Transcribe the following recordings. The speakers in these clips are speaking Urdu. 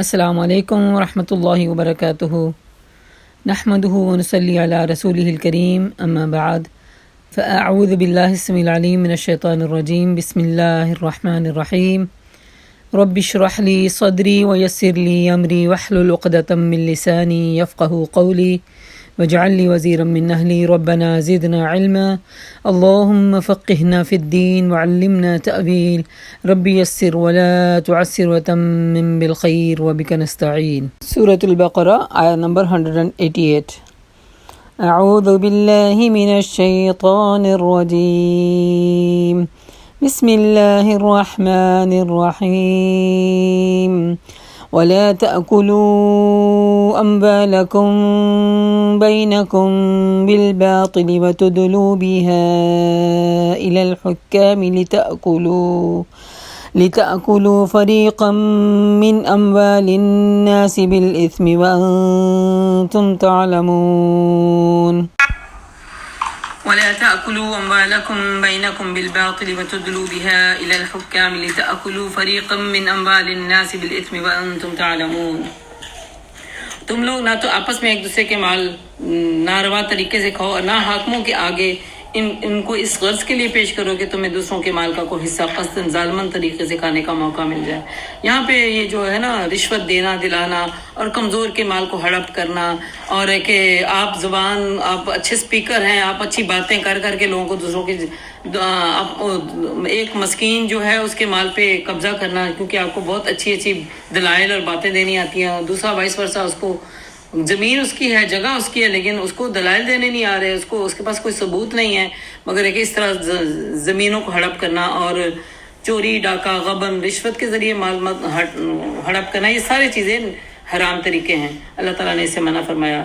السلام علیکم ورحمۃ اللہ وبرکاتہ نحمده ونصلی علی رسوله الکریم اما بعد فاعوذ باللہ السمیع العلیم من الشیطان الرجیم بسم اللہ الرحمن الرحیم رب اشرح لی صدری ویسر لی امری واحلل عقدۃ من لسانی یفقهوا قولی واجعل لي وزيرا من أهلي ربنا زدنا علما اللهم فقهنا في الدين وعلمنا تأويل ربي يسر ولا تعسر وتمم بالخير وبك نستعين. سورة البقرة آية number 188. أعوذ بالله من الشيطان الرجيم بسم الله الرحمن الرحيم ولا تأكلوا أموالكم بينكم بالباطل وتدلوا بها إلى الحكام لتأكلوا فريقا من أموال الناس بالإثم وأنتم تعلمون. ولا تأكلوا أموالكم بينكم بالباطل وتدلوا بها إلى الحكام لتأكلوا فريقا من أموال الناس بالإثم وأنتم تعلمون. تم لوگ نہ تو آپس میں ایک دوسرے کے مال ناروا طریقے سے کھاؤ اور نہ حاکموں کے آگے ان کو اس غرض کے لیے پیش کرو کہ تمہیں دوسروں کے مال کا کوئی حصہ قصداً ظالماً طریقے سے کھانے کا موقع مل جائے. یہاں پہ یہ جو ہے نا رشوت دینا دلانا اور کمزور کے مال کو ہڑپ کرنا اور کہ آپ اچھے سپیکر ہیں, آپ اچھی باتیں کر کے لوگوں کو دوسروں کے ایک مسکین جو ہے اس کے مال پہ قبضہ کرنا کیونکہ آپ کو بہت اچھی دلائل اور باتیں دینی آتی ہیں, دوسرا وائس ورثہ اس کو زمین اس کی ہے, جگہ اس کی ہے, لیکن اس کو دلائل دینے نہیں آ رہے, اس کے پاس کوئی ثبوت نہیں ہے, مگر ایک اس طرح زمینوں کو ہڑپ کرنا اور چوری ڈاکہ غبن رشوت کے ذریعے مال ہڑپ کرنا, یہ ساری چیزیں حرام طریقے ہیں. اللہ تعالیٰ نے اسے منع فرمایا.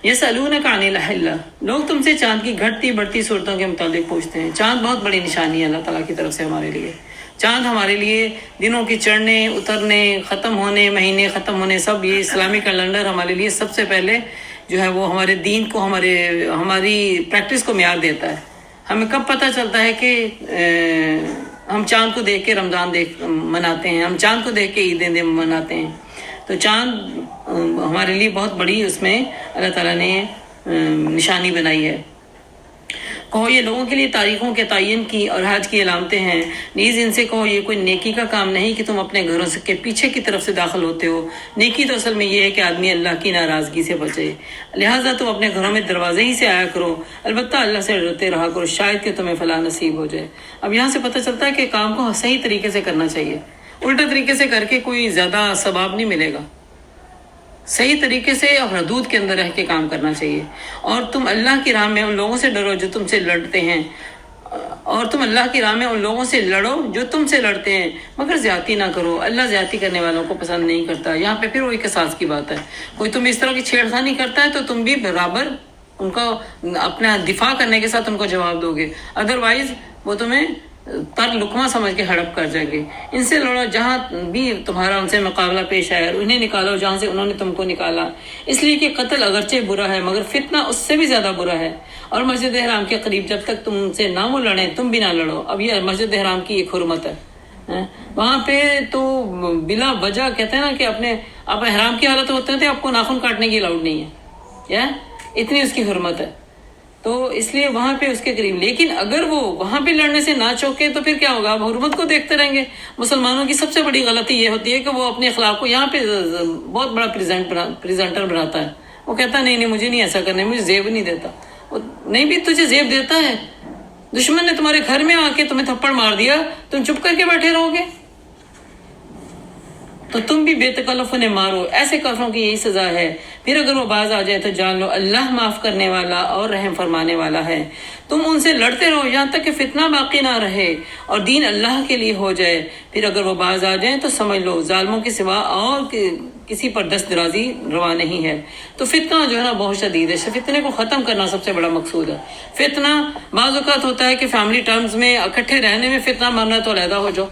یسألونک عن الأحلة, لوگ تم سے چاند کی گھٹتی بڑھتی صورتوں کے متعلق پوچھتے ہیں. چاند بہت بڑی نشانی ہے اللہ تعالیٰ کی طرف سے ہمارے لیے. چاند ہمارے لیے دنوں کے چڑھنے اترنے ختم ہونے مہینے ختم ہونے سب, یہ اسلامی کیلنڈر ہمارے لیے سب سے پہلے جو ہے وہ ہمارے دین کو ہماری پریکٹس کو معیار دیتا ہے. ہمیں کب پتہ چلتا ہے کہ ہم چاند کو دیکھ کے رمضان مناتے ہیں, ہم چاند کو دیکھ کے عیدیں مناتے ہیں. تو چاند ہمارے لیے بہت بڑی اس میں اللہ تعالیٰ نے نشانی بنائی ہے. کہو یہ لوگوں کے لیے تاریخوں کے تعین کی اور حج کی علامتیں ہیں. نیز ان سے کہو یہ کوئی نیکی کا کام نہیں کہ تم اپنے گھروں کے پیچھے کی طرف سے داخل ہوتے ہو. نیکی تو اصل میں یہ ہے کہ آدمی اللہ کی ناراضگی سے بچے, لہٰذا تم اپنے گھروں میں دروازے ہی سے آیا کرو, البتہ اللہ سے ڈرتے رہا کرو شاید کہ تمہیں فلاح نصیب ہو جائے. اب یہاں سے پتہ چلتا ہے کہ کام کو صحیح طریقے سے کرنا چاہیے, الٹا طریقے سے کر کے کوئی زیادہ ثواب نہیں ملے گا. صحیح طریقے سے اور حدود کے اندر رہ کے کام کرنا چاہیے. اور تم اللہ کی راہ میں ان لوگوں سے ڈرو جو تم سے لڑتے ہیں, اور تم اللہ کی راہ میں ان لوگوں سے لڑو جو تم سے لڑتے ہیں, مگر زیادتی نہ کرو, اللہ زیادتی کرنے والوں کو پسند نہیں کرتا. یہاں پہ پھر وہی قصاص کی بات ہے, کوئی تم اس طرح کی چھیڑخانی کرتا ہے تو تم بھی برابر ان کو اپنا دفاع کرنے کے ساتھ ان کو جواب دو گے, ادروائز وہ تمہیں تر لقمہ سمجھ کے ہڑپ کر جائیں گے. ان سے لڑو جہاں بھی تمہارا ان سے مقابلہ پیش آیا, انہیں نکالو جہاں سے انہوں نے تم کو نکالا, اس لیے کہ قتل اگرچہ برا ہے مگر فتنہ اس سے بھی زیادہ برا ہے. اور مسجد حرام کے قریب جب تک تم ان سے نہ وہ لڑیں تم بھی نہ لڑو. اب یہ مسجد حرام کی ایک حرمت ہے, وہاں پہ تو بلا وجہ کہتے ہیں نا کہ آپ حرام کی حالت ہوتے ہیں آپ کو ناخن کاٹنے کی الاؤڈ نہیں ہے, یا اتنی اس کی حرمت ہے. تو اس لیے وہاں پہ اس کے قریب, لیکن اگر وہ وہاں پہ لڑنے سے نہ چوکے تو پھر کیا ہوگا, اب حرمت کو دیکھتے رہیں گے. مسلمانوں کی سب سے بڑی غلطی یہ ہوتی ہے کہ وہ اپنے اخلاق کو یہاں پہ بہت بڑا پریزنٹر بناتا ہے. وہ کہتا ہے نہیں مجھے نہیں ایسا کرنا, مجھے زیب نہیں دیتا. نہیں بھی تجھے زیب دیتا ہے, دشمن نے تمہارے گھر میں آ کے تمہیں تھپڑ مار دیا, تم چپ کر کے بیٹھے رہو گے تو تم بھی بے تکلف انہیں مارو. ایسے کافروں کی یہی سزا ہے. پھر اگر وہ باز آ جائے تو جان لو اللہ معاف کرنے والا اور رحم فرمانے والا ہے. تم ان سے لڑتے رہو یہاں تک کہ فتنہ باقی نہ رہے اور دین اللہ کے لیے ہو جائے. پھر اگر وہ باز آ جائیں تو سمجھ لو ظالموں کے سوا اور کسی پر دست درازی روا نہیں ہے. تو فتنہ جو ہے نا بہت شدید ہے. فتنے کو ختم کرنا سب سے بڑا مقصود ہے. فتنہ بعض اوقات ہوتا ہے کہ فیملی ٹرمز میں اکٹھے رہنے میں فتنہ مارنا تو علیحدہ ہو جاؤ,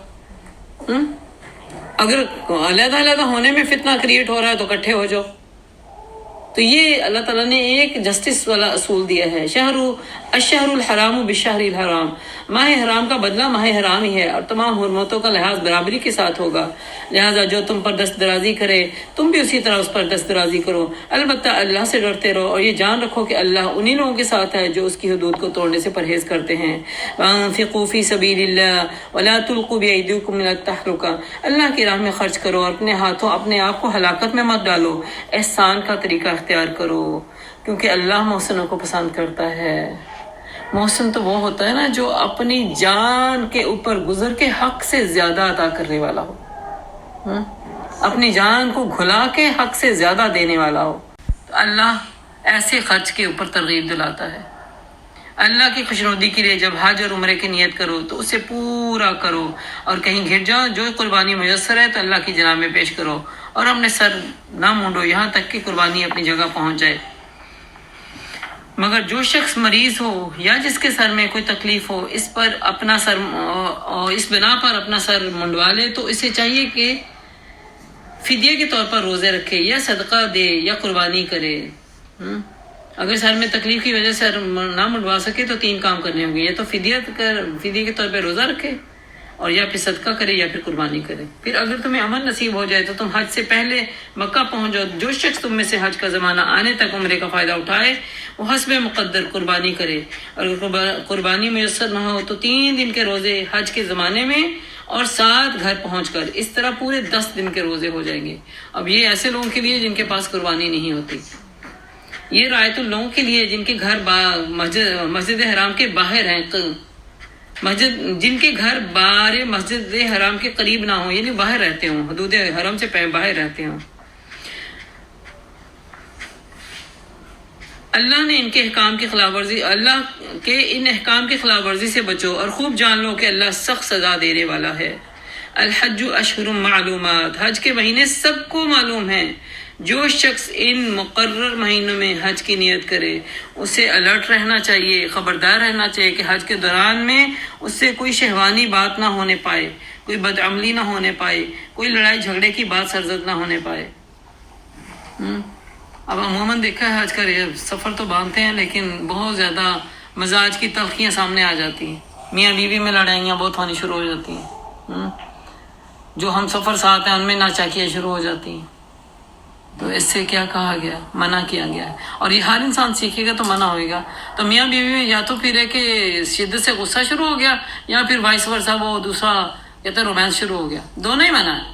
اگر علیحدہ ہونے میں فتنہ کریٹ ہو رہا ہے تو اکٹھے ہو جاؤ. تو یہ اللہ تعالیٰ نے ایک جسٹس والا اصول دیا ہے، الشہر الحرام بالشہر الحرام، ماہ حرام کا بدلہ ماہ حرام ہی ہے، اور تمام حرمتوں کا لحاظ برابری کے ساتھ ہوگا، لہٰذا جو تم پر دست درازی کرے تم بھی اسی طرح اس پر دست درازی کرو، البتہ اللہ سے ڈرتے رہو اور یہ جان رکھو کہ اللہ انہی لوگوں کے ساتھ ہے جو اس کی حدود کو توڑنے سے پرہیز کرتے ہیں۔ وَأَنفِقُوا فِي سَبِيلِ اللَّهِ وَلَا تُلْقُوا بِأَيْدِيكُمْ إِلَى التَّهْلُكَةِ، اللہ کی راہ میں خرچ کرو اور اپنے ہاتھوں اپنے آپ کو ہلاکت میں مت ڈالو، احسان کا طریقہ اختیار کرو کیونکہ اللہ محسنوں کو پسند کرتا ہے۔ محسن تو وہ ہوتا ہے نا جو اپنی جان کے اوپر گزر کے حق سے زیادہ عطا کرنے والا ہو، اپنی جان کو گھلا کے حق سے زیادہ دینے والا ہو، تو اللہ ایسے خرچ کے اوپر ترغیب دلاتا ہے۔ اللہ کی خوشنودی کے لیے جب حج اور عمرے کی نیت کرو تو اسے پورا کرو، اور کہیں گر جاؤ جو قربانی میسر ہے تو اللہ کی جناب میں پیش کرو، اور اپنے سر نہ مونڈو یہاں تک کہ قربانی اپنی جگہ پہنچ جائے۔ مگر جو شخص مریض ہو یا جس کے سر میں کوئی تکلیف ہو، اس بنا پر اپنا سر منڈوا لے تو اسے چاہیے کہ فدیے کے طور پر روزے رکھے یا صدقہ دے یا قربانی کرے۔ اگر سر میں تکلیف کی وجہ سے سر نہ منڈوا سکے تو 3 کام کرنے ہوں گے، یا تو فدیے کے طور پہ روزہ رکھے، اور یا پھر صدقہ کرے یا پھر قربانی کرے۔ پھر اگر تمہیں امن نصیب ہو جائے تو تم حج سے پہلے مکہ پہنچ جاؤ۔ جو شخص تم میں سے حج کا زمانہ آنے تک عمرے کا فائدہ اٹھائے وہ حسب مقدر قربانی کرے، اور قربانی میسر نہ ہو تو 3 دن کے روزے حج کے زمانے میں اور 7 گھر پہنچ کر، اس طرح پورے 10 دن کے روزے ہو جائیں گے۔ اب یہ ایسے لوگوں کے لیے جن کے پاس قربانی نہیں ہوتی، یہ رعایت لوگوں کے لیے جن کے گھر مسجد حرام کے باہر ہیں، جن کے گھر بار مسجد حرام کے قریب نہ ہوں، یعنی باہر رہتے ہوں، حدود حرم سے باہر رہتے ہوں۔ اللہ کے ان احکام کی خلاف ورزی سے بچو اور خوب جان لو کہ اللہ سخت سزا دینے والا ہے۔ الحج اشہر معلومات، حج کے مہینے سب کو معلوم ہیں۔ جو شخص ان مقرر مہینوں میں حج کی نیت کرے اسے الرٹ رہنا چاہیے، خبردار رہنا چاہیے کہ حج کے دوران میں اس سے کوئی شہوانی بات نہ ہونے پائے، کوئی بدعملی نہ ہونے پائے، کوئی لڑائی جھگڑے کی بات سرزد نہ ہونے پائے۔ اب عموماً دیکھا ہے حج کا سفر تو باندھتے ہیں لیکن بہت زیادہ مزاج کی تلخیاں سامنے آ جاتی ہیں، میاں بیوی میں لڑائیاں بہت ہونی شروع ہو جاتی ہیں، جو ہم سفر ساتھ ہیں ان میں ناچاکیاں شروع ہو جاتی ہیں۔ تو اس سے کیا کہا گیا، منع کیا گیا ہے، اور یہ ہر انسان سیکھے گا تو منع ہوئے گا۔ تو میاں بیوی میں یا تو پھر ہے کہ شدت سے غصہ شروع ہو گیا، یا پھر وائس ورثہ وہ دوسرا کہتے ہیں رومانس شروع ہو گیا۔ دونوں ہی منع ہے،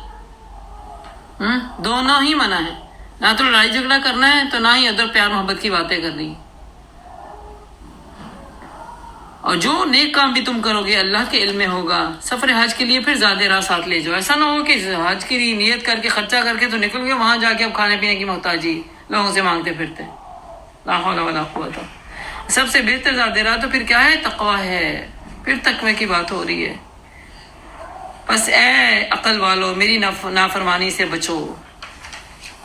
دونوں ہی منع ہے، نہ تو لڑائی جھگڑا کرنا ہے تو نہ ہی ادب پیار محبت کی باتیں کرنی ہیں۔ اور جو نیک کام بھی تم کرو گے اللہ کے علم میں ہوگا۔ سفر حج کے لیے پھر زیادہ راہ ساتھ لے جاؤ، ایسا نہ ہو کہ حج کی نیت کر کے خرچہ کر کے تو نکل گئے، وہاں جا کے اب کھانے پینے کی محتاجی لوگوں سے مانگتے پھرتے، لا حول ولا قوت۔ سب سے بہتر زیادہ راہ تو پھر کیا ہے؟ تقویٰ ہے، پھر تقوی کی بات ہو رہی ہے۔ بس اے عقل والو میری نافرمانی سے بچو۔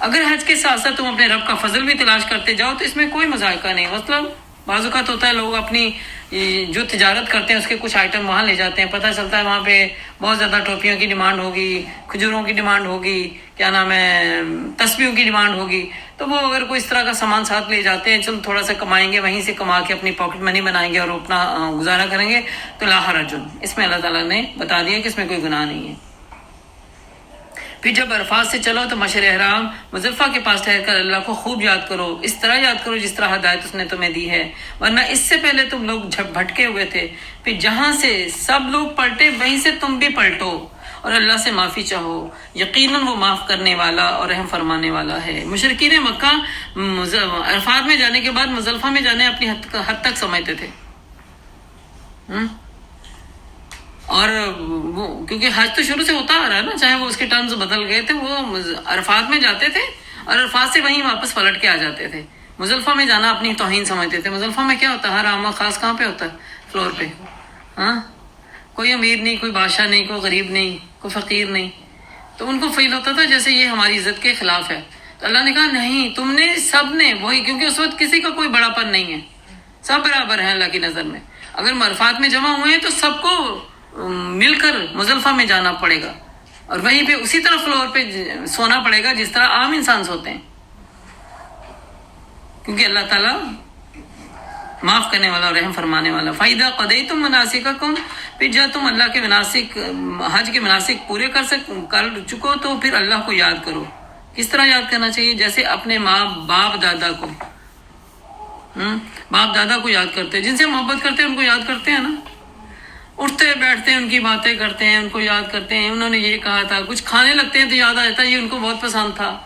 اگر حج کے ساتھ ساتھ تم اپنے رب کا فضل بھی تلاش کرتے جاؤ تو اس میں کوئی مذائقہ نہیں۔ مطلب بعض اوقات ہوتا ہے لوگ اپنی جو تجارت کرتے ہیں اس کے کچھ آئٹم وہاں لے جاتے ہیں، پتہ چلتا ہے وہاں پہ بہت زیادہ ٹوپیوں کی ڈیمانڈ ہوگی، کھجوروں کی ڈیمانڈ ہوگی، کیا نام ہے، تسبیحوں کی ڈیمانڈ ہوگی، تو وہ اگر کوئی اس طرح کا سامان ساتھ لے جاتے ہیں، چل تھوڑا سا کمائیں گے، وہیں سے کما کے اپنی پاکٹ منی بنائیں گے اور اپنا گزارا کریں گے، تو لا حرج، اس میں اللہ تعالیٰ نے بتا دیا کہ اس میں کوئی گناہ نہیں ہے۔ پھر جب عرفات سے چلو تو مشعر احرام مزدلفہ کے پاس ٹھہر کر اللہ کو خوب یاد کرو، اس طرح یاد کرو جس طرح ہدایت اس نے تمہیں دی ہے، ورنہ اس سے پہلے تم لوگ بھٹکے ہوئے تھے۔ پھر جہاں سے سب لوگ پلٹے وہیں سے تم بھی پلٹو اور اللہ سے معافی چاہو، یقیناً وہ معاف کرنے والا اور رحم فرمانے والا ہے۔ مشرکین مکہ عرفات میں جانے کے بعد مزدلفہ میں جانے اپنی حد تک سمجھتے تھے، اور وہ کیونکہ حج تو شروع سے ہوتا آ رہا ہے نا، چاہے وہ اس کے ٹرمز بدل گئے تھے، وہ عرفات میں جاتے تھے اور عرفات سے وہیں واپس پلٹ کے آ جاتے تھے۔ مزدلفہ میں جانا اپنی توہین سمجھتے تھے۔ مزدلفہ میں کیا ہوتا ہے؟ ہر عام خاص کہاں پہ ہوتا ہے؟ فلور پہ۔ کوئی امیر نہیں، کوئی بادشاہ نہیں، کوئی غریب نہیں، کوئی فقیر نہیں، تو ان کو فیل ہوتا تھا جیسے یہ ہماری عزت کے خلاف ہے۔ تو اللہ نے کہا نہیں، تم نے سب نے وہی، کیونکہ اس وقت کسی کا کوئی بڑا پن نہیں ہے، سب برابر ہیں اللہ کی نظر میں۔ اگر عرفات میں جمع ہوئے ہیں تو سب کو مل کر مزدلفہ میں جانا پڑے گا، اور وہیں پہ اسی طرح فلور پہ سونا پڑے گا جس طرح عام انسان سوتے ہیں۔ کیونکہ اللہ تعالیٰ معاف کرنے والا اور رحم فرمانے والا. فَإِذَا قَضَيْتُم مَنَاسِكَكُم، پھر جب تم اللہ کے مناسک حج کے مناسک پورے کر چکو تو پھر اللہ کو یاد کرو. کس طرح یاد کرنا چاہیے؟ جیسے اپنے باپ دادا کو یاد کرتے ہیں، جن سے محبت کرتے ہیں ان کو یاد کرتے ہیں نا. اٹھتے بیٹھتے ہیں، ان کی باتیں کرتے ہیں، ان کو یاد کرتے ہیں. انہوں نے یہ کہا تھا، کچھ کھانے لگتے ہیں تو یاد آ جاتا ہے یہ ان کو بہت پسند تھا.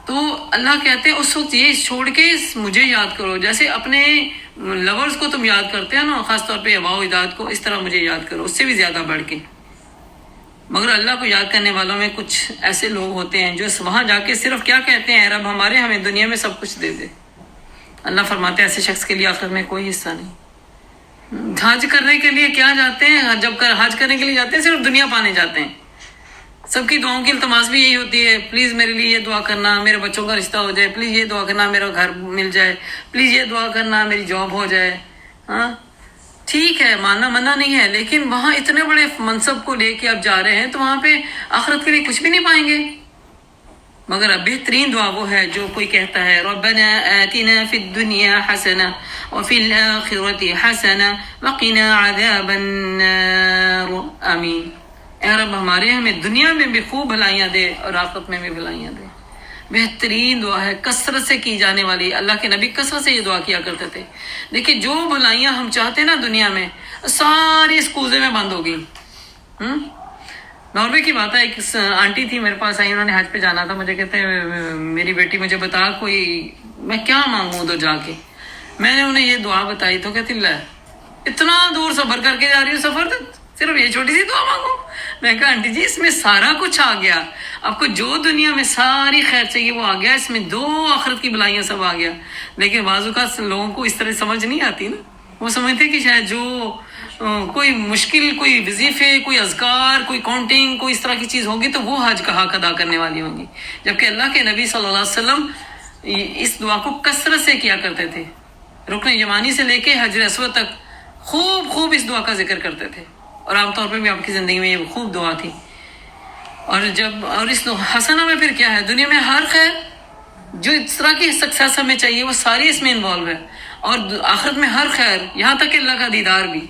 تو اللہ کہتے ہیں اس وقت یہ چھوڑ کے مجھے یاد کرو. جیسے اپنے لورز کو تم یاد کرتے ہیں نا، خاص طور پہ اباء و اجداد کو، اس طرح مجھے یاد کرو، اس سے بھی زیادہ بڑھ کے. مگر اللہ کو یاد کرنے والوں میں کچھ ایسے لوگ ہوتے ہیں جو وہاں جا کے صرف کیا کہتے ہیں، رب ہمارے ہمیں دنیا میں سب کچھ دے دے. اللہ فرماتے ہیں ایسے شخص کے لیے آخرت میں کوئی حصہ نہیں. حج کرنے کے لیے کیا جاتے ہیں؟ جب حج کرنے کے لیے جاتے ہیں صرف دنیا پانے جاتے ہیں. سب کی دعاؤں کی التماس بھی یہی ہوتی ہے، پلیز میرے لیے یہ دعا کرنا میرے بچوں کا رشتہ ہو جائے، پلیز یہ دعا کرنا میرا گھر مل جائے، پلیز یہ دعا کرنا میری جاب ہو جائے. ہاں ٹھیک ہے، ماننا منع نہیں ہے، لیکن وہاں اتنے بڑے منصب کو لے کے آپ جا رہے ہیں تو وہاں پہ آخرت کے لیے کچھ بھی نہیں پائیں گے. مگر اب بہترین دعا وہ ہے جو کوئی کہتا ہے ربنا آتنا فی الدنیا حسنہ وفی الآخرۃ حسنہ وقنا عذاب النار آمین. اے رب ہمارے ہمیں دنیا میں بھی خوب بھلائیاں دے اور آخرت میں بھی بھلائیاں دے. بہترین دعا ہے، کثرت سے کی جانے والی. اللہ کے نبی کثرت سے یہ دعا کیا کرتے تھے. دیکھیے جو بھلائیاں ہم چاہتے ہیں نا دنیا میں، ساری اس کوزے میں بند ہو گئی. ناروے کی بات ہے، ایک آنٹی تھی میرے پاس آئی، انہوں نے حج پہ جانا تھا. مجھے کہتے ہیں میری بیٹی مجھے بتا کوئی میں کیا مانگوں ادھر جا کے. میں نے انہیں یہ دعا بتائی تو کہتی لے اتنا دور سفر کر کے جا رہی ہوں، سفر صرف یہ چھوٹی سی دعا مانگو. میں کہا آنٹی جی اس میں سارا کچھ آ گیا، آپ کو جو دنیا میں ساری خیر چاہیے وہ آ گیا، اس میں 2 آخرت کی بلائیاں سب آ گیا. لیکن بعض اوقات لوگوں کو اس طرح سمجھ نہیں آتی نا. وہ سمجھتے کہ شاید جو کوئی مشکل، کوئی وظیفے، کوئی اذکار، کوئی کاؤنٹنگ، کوئی اس طرح کی چیز ہوگی تو وہ حج کا حق ادا کرنے والی ہوں گی. جبکہ اللہ کے نبی صلی اللہ علیہ وسلم اس دعا کو کثرت سے کیا کرتے تھے. رکن یمانی سے لے کے حجر اسود تک خوب اس دعا کا ذکر کرتے تھے، اور عام طور پہ بھی آپ کی زندگی میں یہ خوب دعا تھی. اور اس حسنہ میں پھر کیا ہے، دنیا میں ہر خیر جو اس طرح کی سکسیس ہمیں چاہیے وہ ساری اس میں انوالو ہے، اور آخرت میں ہر خیر، یہاں تک کہ اللہ کا دیدار بھی،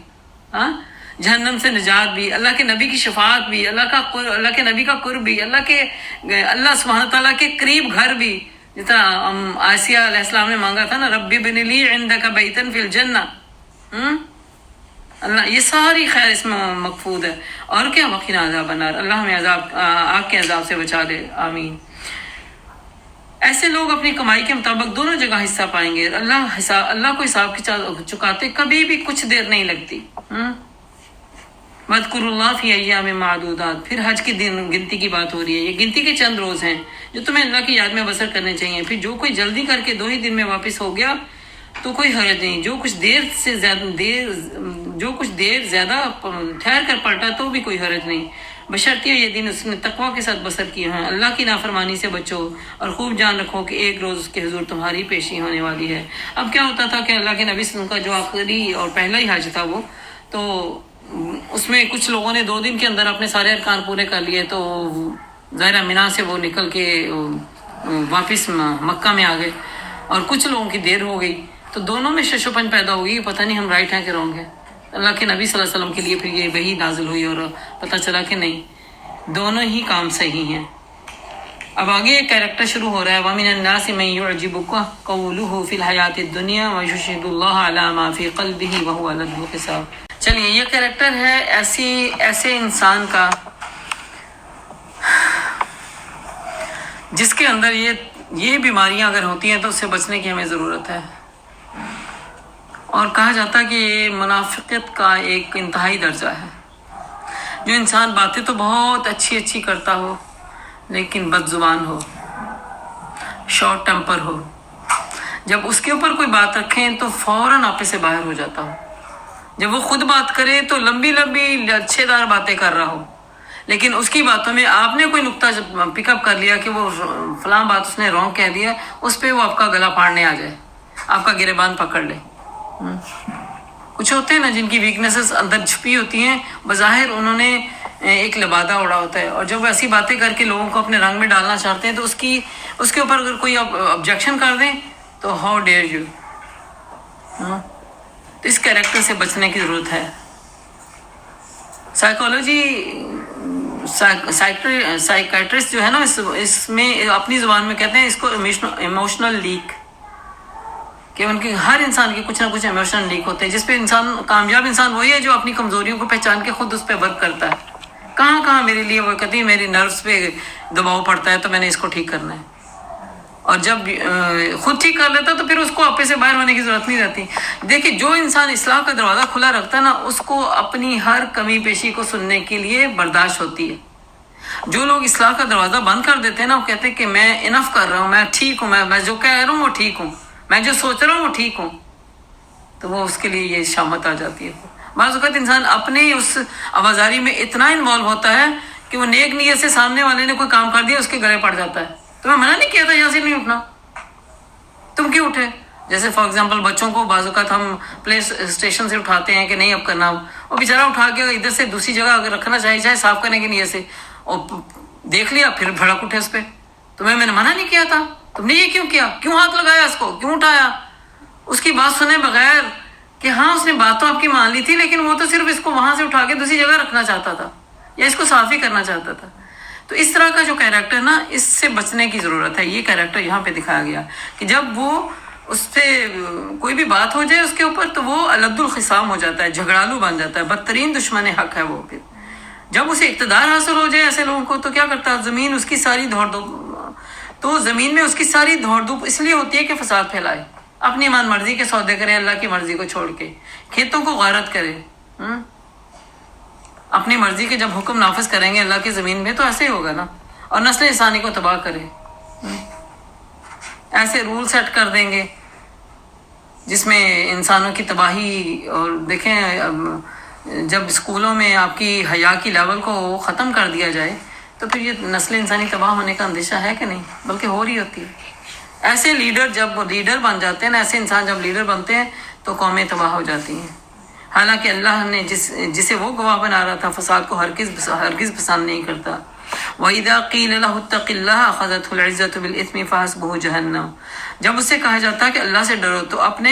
جہنم سے نجات بھی، اللہ کے نبی کی شفاعت بھی، اللہ کے نبی کا قرب بھی، اللہ سبحانہ تعالیٰ کے قریب گھر بھی. جس طرح آسیہ علیہ السلام نے مانگا تھا نا، ربی بن لی عندک بیتن فی الجنہ. اللہ یہ ساری خیر اس میں مقفود ہے. اور کیا وقنا عذاب النار، اللہ ہمیں آگ کے عذاب سے بچا دے، آمین. ایسے لوگ اپنی کمائی کے مطابق دونوں جگہ حصہ پائیں گے. اللہ کو حساب چکاتے کبھی بھی کچھ دیر نہیں لگتی. وَاذْكُرُوا اللَّهَ فِي أَيَّامٍ مَّعْدُودَاتٍ. پھر حج کی گنتی کی بات ہو رہی ہے. یہ گنتی کے چند روز ہیں جو تمہیں اللہ کی یاد میں بسر کرنے چاہیے. پھر جو کوئی جلدی کر کے 2 ہی دن میں واپس ہو گیا تو کوئی حرج نہیں. جو کچھ دیر زیادہ ٹھہر کر پلٹا تو بھی کوئی حرج نہیں، بشرطیہ یہ دن اس نے تقوی کے ساتھ بسر کیے ہیں. اللہ کی نافرمانی سے بچو اور خوب جان رکھو کہ ایک روز کے حضور تمہاری پیشی ہونے والی ہے. اب کیا ہوتا تھا کہ اللہ کے نبی صلی اللہ علیہ وسلم کا جو آخری اور پہلا ہی حج تھا وہ، تو اس میں کچھ لوگوں نے 2 دن کے اندر اپنے سارے ارکان پورے کر لیے، تو ظاہرہ مینا سے وہ نکل کے واپس مکہ میں آ گئے، اور کچھ لوگوں کی دیر ہو گئی. تو دونوں میں شش و پنج پیدا ہوگی، پتہ نہیں ہم رائٹ ہیں کہ رانگ ہے. اللہ کے نبی صلی اللہ علیہ وسلم کے لیے پھر یہ وحی نازل ہوئی اور پتہ چلا کہ نہیں، دونوں ہی کام صحیح ہیں. اب آگے ایک کیریکٹر شروع ہو رہا ہے. وَمِنَ النَّاسِ مَن يُعْجِبُكَ قَوْلُهُ فِي الْحَيَاةِ الدُّنْيَا وَيُشْهِدُ اللَّهَ عَلَى مَا فِي قَلْبِهِ وَهُوَ لَدْهُ حِسَابٌ. چلیے یہ کیریکٹر ہے ایسے انسان کا جس کے اندر یہ بیماریاں اگر ہوتی ہیں تو اس سے بچنے کی ہمیں ضرورت ہے. اور کہا جاتا ہے کہ یہ منافقت کا ایک انتہائی درجہ ہے. جو انسان باتیں تو بہت اچھی کرتا ہو لیکن بد زبان ہو، شارٹ ٹیمپر ہو، جب اس کے اوپر کوئی بات رکھیں تو فوراً آپے سے باہر ہو جاتا ہو. جب وہ خود بات کرے تو لمبی اچھے دار باتیں کر رہا ہو، لیکن اس کی باتوں میں آپ نے کوئی نقطہ پک اپ کر لیا کہ وہ فلاں بات اس نے رانگ کہہ دیا، اس پہ وہ آپ کا گلا پھاڑنے آ جائے، آپ کا گریبان پکڑ لے. کچھ ہوتے ہیں نا جن کی ویکنیسز اندر چھپی ہوتی ہیں، بظاہر انہوں نے ایک لبادہ اڑا ہوتا ہے، اور جب ایسی باتیں کر کے لوگوں کو اپنے رنگ میں ڈالنا چاہتے ہیں تو اس کے اوپر اگر کوئی آبجیکشن کر دیں تو ہاؤ ڈیئر یو. تو اس کیریکٹر سے بچنے کی ضرورت ہے. سائیکالوجی سائیکیٹرسٹ جو ہے نا اس میں اپنی زبان میں کہتے ہیں اس کو ایموشنل لیک، کہ ان کے ہر انسان کی کچھ نہ کچھ ایموشنل لیک ہوتے ہیں، جس پہ کامیاب انسان وہی ہے جو اپنی کمزوریوں کو پہچان کے خود اس پہ ورک کرتا ہے. کہاں کہاں میرے لیے وہ کہتی ہے میری نروس پہ دباؤ پڑتا ہے تو میں نے اس کو ٹھیک کرنا ہے، اور جب خود ٹھیک کر لیتا تو پھر اس کو آپے سے باہر ہونے کی ضرورت نہیں رہتی. دیکھیں جو انسان اصلاح کا دروازہ کھلا رکھتا ہے نا اس کو اپنی ہر کمی پیشی کو سننے کے لیے برداشت ہوتی ہے. جو لوگ اصلاح کا دروازہ بند کر دیتے ہیں نا وہ کہتے ہیں کہ میں انف کر رہا ہوں، میں ٹھیک ہوں، میں جو کہہ رہا ہوں وہ ٹھیک ہوں، میں جو سوچ رہا ہوں وہ ٹھیک ہوں، تو وہ اس کے لیے یہ شامت آ جاتی ہے. بعض اوقات انسان اپنے اس آوازاری میں اتنا انوالو ہوتا ہے کہ وہ نیک نیت سے سامنے والے نے کوئی کام کر دیا اس کے گلے پڑ جاتا ہے. تو میں منع نہیں کیا تھا یہاں سے نہیں اٹھنا، تم کیوں اٹھے؟ جیسے فار ایگزامپل بچوں کو بعض اوقات ہم پلے اسٹیشن سے اٹھاتے ہیں کہ نہیں اب کرنا، وہ بیچارہ اٹھا کے ادھر سے دوسری جگہ اگر رکھنا چاہے صاف کرنے کی نیت سے، اور دیکھ لیا پھر بھڑک اٹھے اس پہ. تو میں نے منع نہیں کیا تھا، تم نے یہ کیوں کیا، کیوں ہاتھ لگایا اس کو، کیوں اٹھایا؟ اس کی بات سنے بغیر کہ ہاں اس نے بات تو آپ کی مان لی تھی لیکن وہ تو صرف اس کو وہاں سے اٹھا کے دوسری جگہ رکھنا چاہتا تھا یا اس کو صاف ہی کرنا چاہتا تھا. تو اس طرح کا جو کیریکٹر نا اس سے بچنے کی ضرورت ہے. یہ کیریکٹر یہاں پہ دکھایا گیا کہ جب وہ اس پہ کوئی بھی بات ہو جائے اس کے اوپر تو وہ الد الخصام ہو جاتا ہے، جھگڑالو بن جاتا ہے، بدترین دشمن حق ہے وہ. پھر جب اسے اقتدار حاصل ہو جائے ایسے لوگوں کو تو کیا کرتا ہے، زمین اس کی ساری دوڑ دھوپ، تو زمین میں اس کی ساری دوڑ دھوپ اس لیے ہوتی ہے کہ فساد پھیلائے، اپنی من مرضی کے سودے کرے اللہ کی مرضی کو چھوڑ کے، کھیتوں کو غارت کرے. اپنی مرضی کے جب حکم نافذ کریں گے اللہ کی زمین میں تو ایسے ہی ہوگا نا، اور نسل انسانی کو تباہ کرے. ایسے رول سیٹ کر دیں گے جس میں انسانوں کی تباہی. اور دیکھیں جب اسکولوں میں آپ کی حیا کی لیول کو ختم کر دیا جائے تو پھر یہ نسل انسانی تباہ ہونے کا اندیشہ ہے کہ نہیں، بلکہ ہو رہی ہوتی ہے. ایسے لیڈر جب لیڈر بن جاتے ہیں نا، ایسے انسان جب لیڈر بنتے ہیں تو قومیں تباہ ہو جاتی ہیں. حالانکہ اللہ نے جسے وہ گواہ بنا رہا تھا فساد کو ہرگز پسند نہیں کرتا. وَإِذَا قِيلَ لَهُ اتَّقِ اللَّهَ أَخَذَتْهُ الْعِزَّةُ بِالْإِثْمِ فَحَسْبُهُ جَهَنَّمُ. جب اسے کہا جاتا ہے کہ اللہ سے ڈرو تو اپنے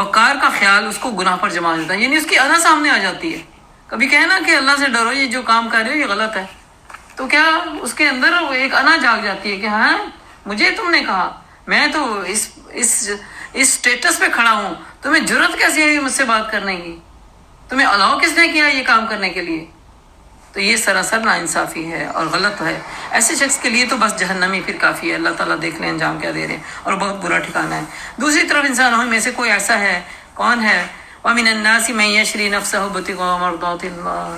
بقار کا خیال اس کو گناہ پر جما دیتا ہے، یعنی اس کی انا سامنے آ جاتی ہے. کبھی کہے نا کہ اللہ سے ڈرو، یہ جو کام کر رہے ہو یہ غلط ہے، تو کیا اس کے اندر ایک انا جاگ جاتی ہے کہ ہاں مجھے تم نے کہا، میں تو اس اسٹیٹس پہ کھڑا ہوں، تمہیں جرت کیسی ہے مجھ سے بات کرنے کی، تمہیں الاؤ کس نے کیا یہ کام کرنے کے لیے؟ تو یہ سراسر ناانصافی ہے اور غلط ہے. ایسے شخص کے لیے تو بس جہنم ہی پھر کافی ہے. اللہ تعالیٰ دیکھ لیں انجام کیا دے رہے ہیں، اور بہت برا ٹھکانہ ہے. دوسری طرف انسانوں میں سے کوئی ایسا ہے، کون ہے؟ وَمِنَ النَّاسِ مَن يَشْرِي نَفْسَهُ ابْتِغَاءَ مَرْضَاتِ اللَّهِ.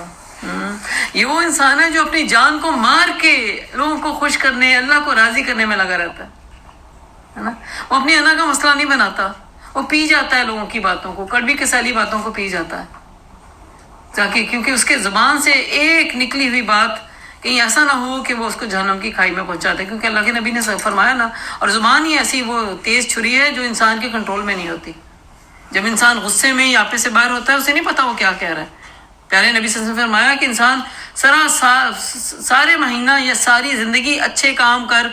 یہ وہ انسان ہے جو اپنی جان کو مار کے لوگوں کو خوش کرنے، اللہ کو راضی کرنے میں لگا رہتا ہے نا. وہ اپنی انا کا مسئلہ نہیں بناتا، وہ پی جاتا ہے لوگوں کی باتوں کو، کڑوی کسالی باتوں کو پی جاتا ہے، تاکہ کیونکہ اس کے زبان سے ایک نکلی ہوئی بات کہیں ایسا نہ ہو کہ وہ اس کو جہنم کی کھائی میں پہنچا دے. کیونکہ اللہ کے نبی نے فرمایا نا، اور زبان ہی ایسی وہ تیز چھری ہے جو انسان کے کنٹرول میں نہیں ہوتی. جب انسان غصے میں یا آپے سے باہر ہوتا ہے اسے نہیں پتا وہ کیا کہہ رہا ہے. پیارے نبی صلی اللہ علیہ وسلم نے فرمایا کہ انسان سارے مہینہ یا ساری زندگی اچھے کام کر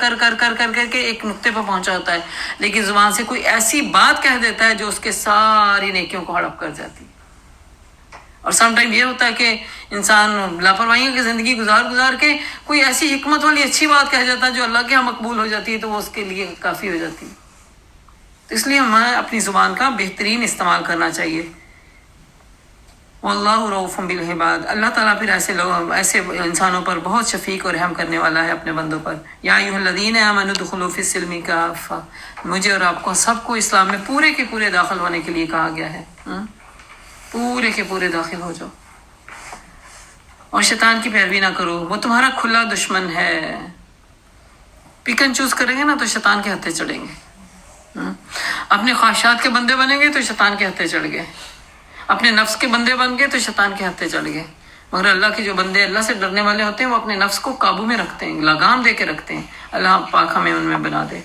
کے ایک نقطے پر پہنچا ہوتا ہے، لیکن زبان سے کوئی ایسی بات کہہ دیتا ہے جو اس کے ساری نیکیوں کو ہڑپ کر جاتی ہے. اور سم ٹائم یہ ہوتا ہے کہ انسان لاپرواہیوں کی زندگی گزار کے کوئی ایسی حکمت والی اچھی بات کہہ جاتا ہے جو اللہ کے یہاں مقبول ہو جاتی ہے تو وہ اس کے لیے کافی ہو جاتی ہے. تو اس لیے ہمیں اپنی زبان کا بہترین استعمال کرنا چاہیے. واللہ رؤوف بالعباد. اللہ تعالیٰ پھر ایسے انسانوں پر بہت شفیق اور رحم کرنے والا ہے اپنے بندوں پر. یا ایھا الذین آمنوا ادخلوا فی السلم کافہ. مجھے اور آپ کو سب کو اسلام میں پورے کے پورے داخل ہونے کے لیے کہا گیا ہے. پورے کے پورے داخل ہو جاؤ اور شیطان کی پیروی نہ کرو، وہ تمہارا کھلا دشمن ہے. پک اینڈ چوز کریں گے نا تو شیطان کے ہتھے چڑھیں گے. اپنے خواہشات کے بندے بنیں گے تو شیطان کے ہتھے چڑھ گئے، اپنے نفس کے بندے بن گئے تو شیطان کے ہتھے چڑھ گئے. مگر اللہ کے جو بندے اللہ سے ڈرنے والے ہوتے ہیں وہ اپنے نفس کو قابو میں رکھتے ہیں، لگام دے کے رکھتے ہیں. اللہ پاک ہمیں ان میں بنا دے.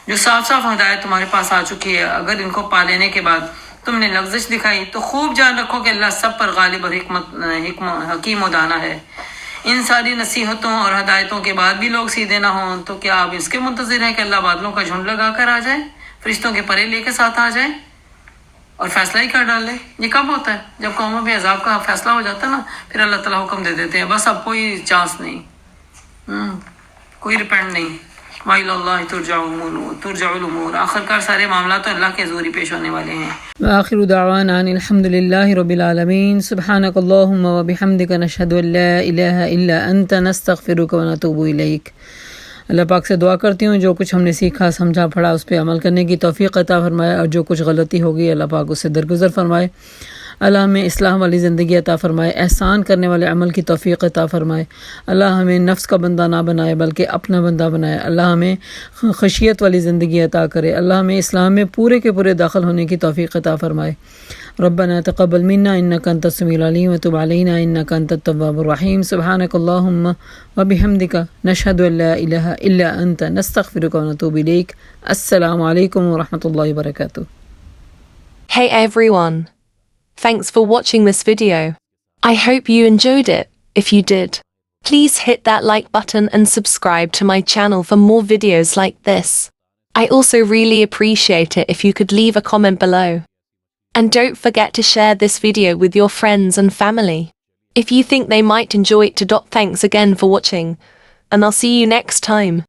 جو صاف صاف ہدایت تمہارے پاس آ چکی ہے، اگر ان کو پا لینے کے بعد تم نے لغزش دکھائی تو خوب جان رکھو کہ اللہ سب پر غالب اور حکیم و دانا ہے. ان ساری نصیحتوں اور ہدایتوں کے بعد بھی لوگ سیدھے نہ ہوں تو کیا آپ اس کے منتظر ہیں کہ اللہ بادلوں کا جھنڈ لگا کر آ جائے، فرشتوں کے پرے لے کے ساتھ آ جائے اور فیصلہ ہی کر ڈالے؟ یہ کب ہوتا ہے؟ جب قوموں پہ عذاب کا فیصلہ ہو جاتا ہے نا، پھر اللہ تعالیٰ حکم دے دیتے ہیں بس اب کوئی چانس نہیں، کوئی ریپینڈ نہیں، وَإِلَى اللَّهِ ترجع الامور، آخرکار سارے معاملات تو اللہ کے حضور ہی پیش ہونے والے ہیں۔ وآخر دعوانا ان الحمد للہ رب العالمین، سبحانک اللہم وبحمدک، نشہد ان لا الہ الا انت، نستغفرک ونتوب الیک۔ اللہ پاک سے دعا کرتی ہوں جو کچھ ہم نے سیکھا سمجھا پڑھا اس پہ عمل کرنے کی توفیق عطا فرمائے، اور جو کچھ غلطی ہوگی اللہ پاک اس سے درگزر فرمائے۔ اللہ ہمیں اصلاح والی زندگی عطا فرمائے، احسان کرنے والے عمل کی توفیق عطا فرمائے۔ اللہ ہمیں نفس کا بندہ نہ بنائے بلکہ اپنا بندہ بنائے۔ اللہ ہمیں خشیت والی زندگی عطا کرے۔ اللہ ہمیں اسلام میں پورے کے پورے داخل ہونے کی توفیق عطا فرمائے۔ ربنا تقبل منا انک انت السمیع العلیم وتب علینا انک انت التواب الرحیم، سبحانک اللہم وبحمدک، نشہد ان لا الہ الا انت، نستغفرک ونتوب الیک۔ السلام علیکم ورحمۃ اللہ وبرکاتہ۔ Hey everyone! Thanks for watching this video. I hope you enjoyed it. If you did, please hit that like button and subscribe to my channel for more videos like this. I also really appreciate it if you could leave a comment below. And don't forget to share this video with your friends and family, if you think they might enjoy it too. Thanks again for watching, and I'll see you next time.